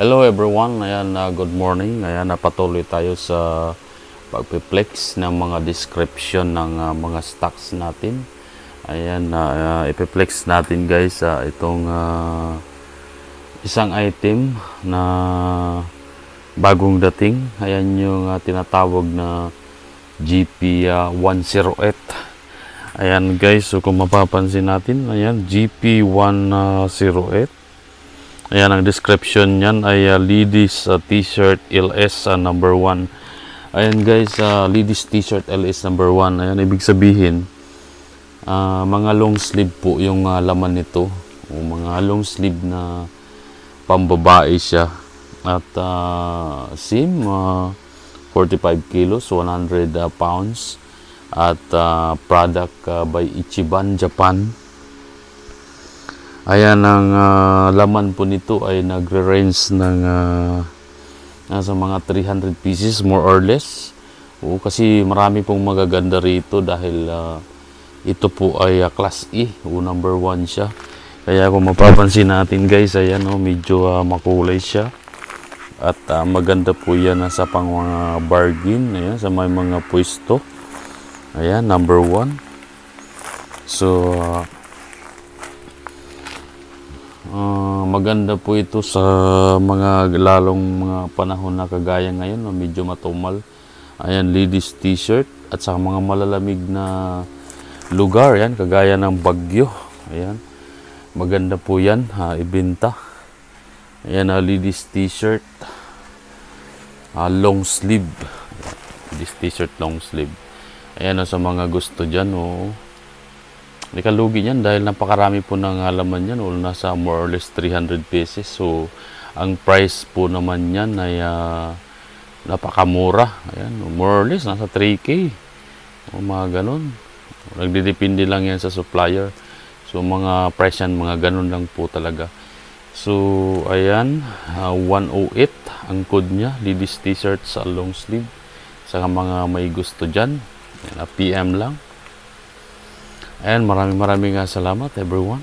Hello everyone, ayan, good morning. Ayan, napatuloy tayo sa pagpiplex ng mga description ng mga stocks natin. Ayan, ipiplex natin guys itong isang item na bagong dating. Ayan yung tinatawag na GP108. Ayan guys, so kung mapapansin natin, ayan, GP108. Ayan, ang description niyan ay Ladies T-shirt LS number 1. Ayan guys, Ladies T-shirt LS number 1. Ayan, ibig sabihin, mga long sleeve po yung laman nito. O mga long sleeve na pambabae siya. At seam, 45 kilos, 100 pounds. At product by Ichiban, Japan. Ayan, ang laman po nito ay nagre-range ng nasa mga 300 pieces more or less. O, kasi marami pong magaganda rito dahil ito po ay class E o number 1 siya. Kaya kung mapapansin natin guys, ayan, medyo makulay siya. At maganda po yan sa pang mga bargain, ayan, sa may mga pwesto. Ayan, number 1. So maganda po ito sa mga lalong mga panahon na kagaya ngayon, medyo matumal. Ayan, ladies t-shirt at sa mga malalamig na lugar, yan, kagaya ng Bagyo. Ayan, maganda po yan, ibenta. Ayan, ladies t-shirt, long sleeve. Ladies t-shirt long sleeve. Ayan, sa mga gusto dyan, Hindi ka lugi yan dahil napakarami po ng laman yan. Nasa more or less 300 pieces. So, ang price po naman yan ay napakamura. Ayan, more or less nasa 3K. O mga ganun. Nagdidepende lang yan sa supplier. So, mga price yan, mga ganun lang po talaga. So, ayan, 108 ang code niya. Ladies t-shirt sa long sleeve. Sa mga may gusto dyan, ayan, PM lang. And maraming salamat everyone.